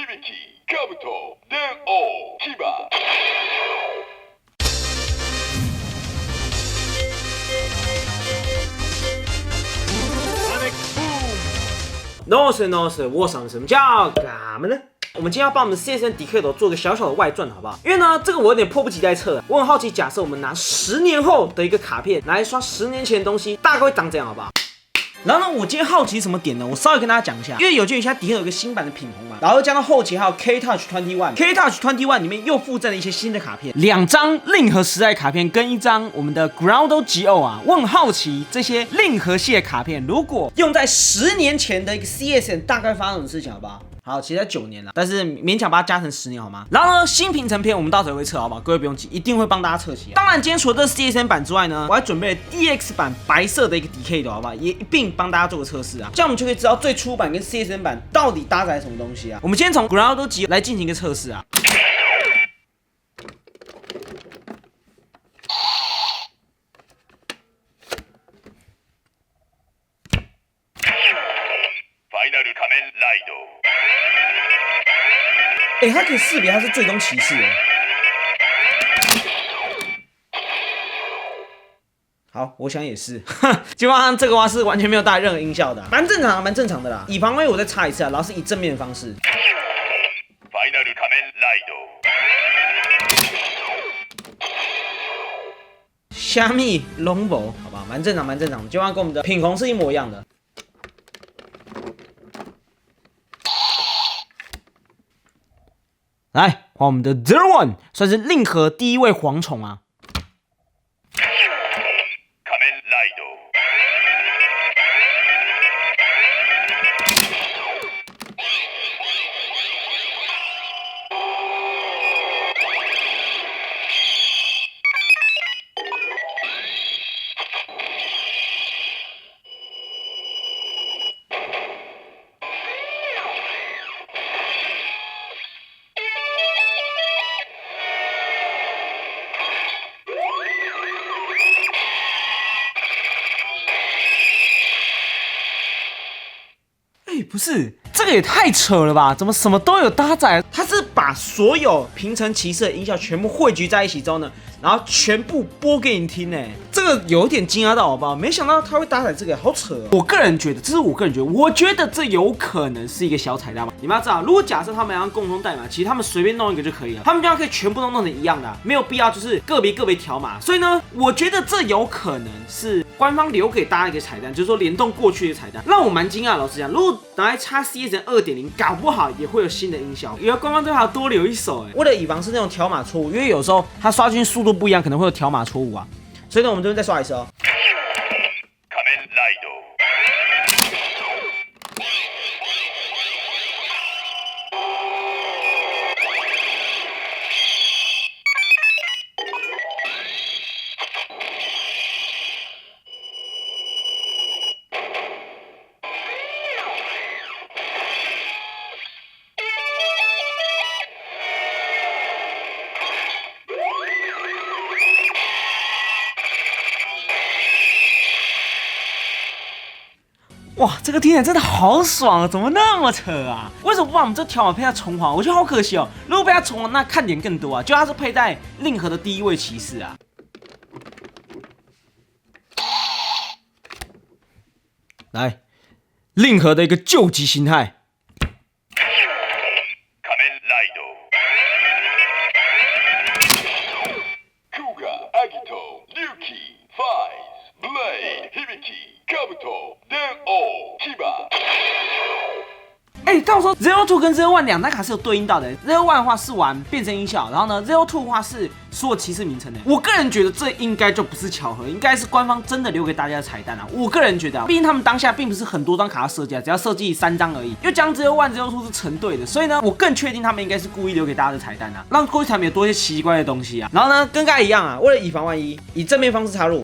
響兜電王牙。No sir no sir， 我上什么叫干嘛呢？我们今天要帮我们的 CSN Decade 做个小小的外传，好不好？因为呢，这个我有点迫不及待测，我很好奇，假设我们拿10年后的一个卡片来刷10年前的东西，大概会长怎样，好不好？然后呢，我今天好奇什么点呢？我稍微跟大家讲一下，因为有鉴于现在底下有一个新版的品红嘛，然后加上后期还有 K Touch 21，K Touch 21里面又附赠了一些新的卡片，2张令和时代卡片跟1张我们的 Ground GO 啊，我很好奇这些令和系的卡片，如果用在10年前的一个 CSN， 大概发生什么事情，好不好？好，其实才9年了，但是勉强把它加成10年好吗？然后呢，新平成篇我们到时候会测，好不好？各位不用急，一定会帮大家测齐。当然，今天除了这 CSN 版之外呢，我还准备了 DX 版白色的一个 Decade， 好不好？也一并帮大家做个测试啊，这样我们就可以知道最初版跟 CSN 版到底搭载什么东西啊。我们先从 Ground 级来进行一个测试啊。它可以识别它是最终骑士哎。好，我想也是，基本上这个话是完全没有带任何音效的、蛮正常的，蛮正常的啦。以防万一我再插一次啊，然后是以正面的方式。虾米龙博，好吧，蛮正常，蛮正常的，基本上跟我们的品红是一模一样的。来，换我们的 Zero One， 算是令和第一位蝗虫啊。不是，这个也太扯了吧？怎么什么都有搭载？它是把所有平成骑士的音效全部汇聚在一起之后呢，然后全部播给你听呢。这个有点惊讶到好不好？没想到它会搭载这个，好扯哦！我个人觉得，这是我个人觉得，我觉得这有可能是一个小彩蛋吧。你们要知道，如果假设他们要共通代码，其实他们随便弄一个就可以了，他们这样可以全部都弄成一样的、没有必要就是个别条码。所以呢，我觉得这有可能是官方留给大家一个彩蛋，就是说联动过去的彩蛋，让我蛮惊讶。老实讲，如果拿来插 CSN 2.0， 搞不好也会有新的音效。原来官方对它多留一手为了以防是那种条码错误，因为有时候它刷进去速度不一样，可能会有条码错误啊。所以呢，我们这边再刷一次哦。哇，这个听起来真的好爽啊！怎么那么扯啊？为什么不把我们这条码配在虫皇？我觉得好可惜哦。如果配在虫皇，那看点更多啊。就它是配在令和的第一位骑士啊。来，令和的一个救急形态。到时候 Zero Two 跟 Zero One 2张卡是有对应到的。Zero One 的话是玩变身音效，然后呢 Zero Two 的话是所有骑士名称的。我个人觉得这应该就不是巧合，应该是官方真的留给大家的彩蛋啊。我个人觉得、毕竟他们当下并不是很多张卡要设计啊，只要设计3张而已。因为将 Zero One、Zero Two 是成对的，所以呢，我更确定他们应该是故意留给大家的彩蛋啊，让过去产品有多一些奇怪的东西啊。然后呢，跟刚才一样啊，为了以防万一，以正面方式插入。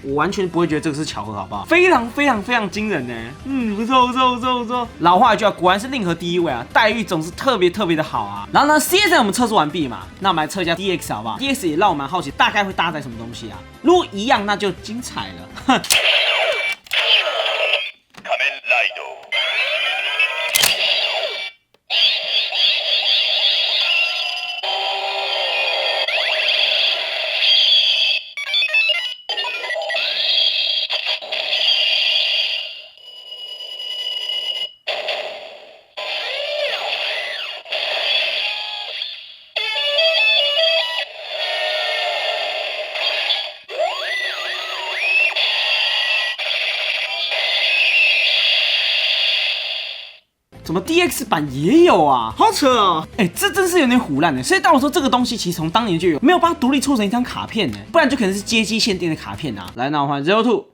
我完全不会觉得这个是巧合，好不好？非常非常非常惊人呢。不错不错不错不错。老话一句啊，果然是令和第一位啊，待遇总是特别特别的好啊。然后呢 ，CSN 我们测试完毕嘛，那我们来测一下 DX 好不好 ？DX 也让我蛮好奇，大概会搭载什么东西啊？如果一样，那就精彩了。怎么 DX 版也有啊？好扯哦！这真是有点唬烂的。所以当我说这个东西其实从当年就有，没有把它独立出成一张卡片呢，不然就可能是街机限定的卡片啊。来，那我换 Zero Two。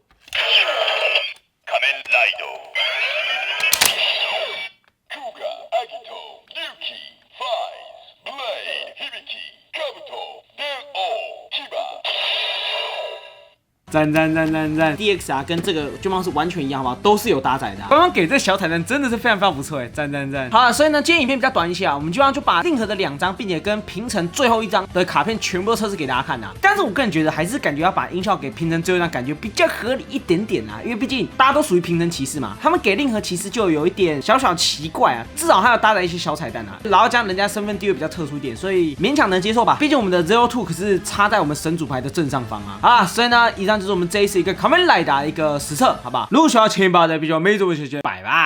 赞赞赞赞赞 ！DX 啊，跟这个卷毛是完全一样，好不好？都是有搭载的、啊。刚刚给这小彩蛋真的是非常非常不错哎，赞赞赞！好了，所以呢，今天影片比较短一些啊，我们就把令和的2张，并且跟平成最后一张的卡片全部都测试给大家看啊。但是我个人觉得，还是感觉要把音效给平成最后一张，感觉比较合理一点点啊，因为毕竟大家都属于平成骑士嘛，他们给令和骑士就有一点小小奇怪啊，至少还要搭载一些小彩蛋啊，然后加人家身份地位比较特殊一点，所以勉强能接受吧。毕竟我们的 Zero Two 可是插在我们神主牌的正上方啊。好啦，所以呢，以上就是我们这一次一个卡梅莱达一个实测，好不好？如果喜欢前把的比较没做的，谢谢，拜拜。